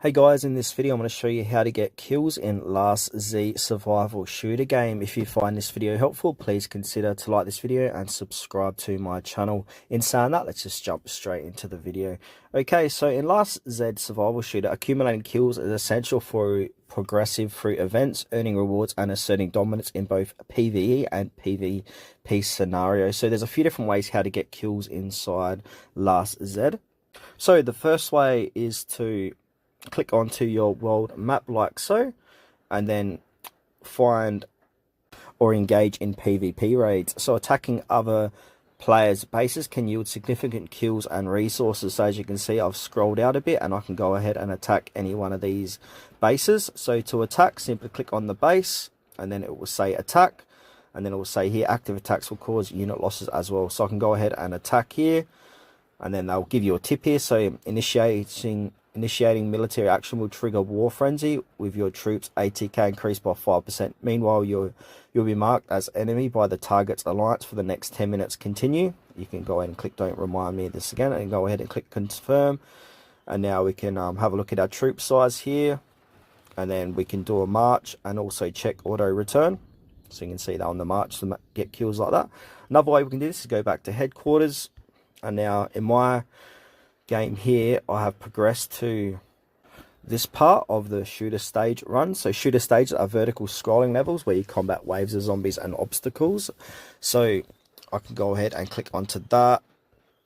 Hey guys, in this video I'm going to show you how to get kills in Last Z survival shooter game. If you find this video helpful, please consider to like this video and subscribe to my channel. In saying that, let's just jump straight into the video. Okay, so in Last Z survival shooter, accumulating kills is essential for progressive through events, earning rewards and asserting dominance in both PvE and PvP scenarios. So there's a few different ways how to get kills inside Last Z. So the first way is to click onto your world map like so, and then find or engage in PvP raids. So attacking other players' bases can yield significant kills and resources. So as you can see, I've scrolled out a bit and I can go ahead and attack any one of these bases. So to attack, simply click on the base and then it will say attack, and then it will say here active attacks will cause unit losses as well. So I can go ahead and attack here, and then they'll give you a tip here. So initiating military action will trigger war frenzy with your troops ATK increased by 5%. Meanwhile, you'll be marked as enemy by the target's alliance for the next 10 minutes. Continue. You can go ahead and click don't remind me of this again, and go ahead and click confirm. And now we can have a look at our troop size here, and then we can do a march and also check auto return. So you can see that on the march to get kills like that. Another way we can do this is go back to headquarters, and now in my game here I have progressed to this part of the shooter stage run. So shooter stages are vertical scrolling levels where you combat waves of zombies and obstacles. So I can go ahead and click onto that,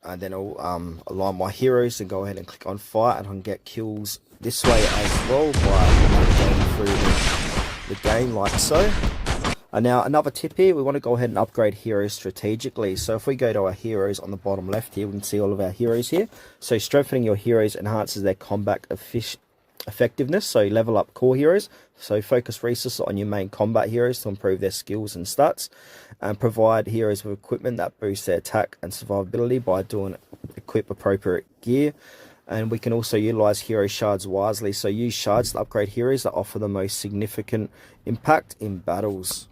and then I'll align my heroes and go ahead and click on fire, and I can get kills this way as well by going through the game like so. And now another tip here, we want to go ahead and upgrade heroes strategically. So if we go to our heroes on the bottom left here, we can see all of our heroes here. So strengthening your heroes enhances their combat effectiveness. So level up core heroes. So focus resources on your main combat heroes to improve their skills and stats. And provide heroes with equipment that boosts their attack and survivability by equip appropriate gear. And we can also utilize hero shards wisely. So use shards to upgrade heroes that offer the most significant impact in battles.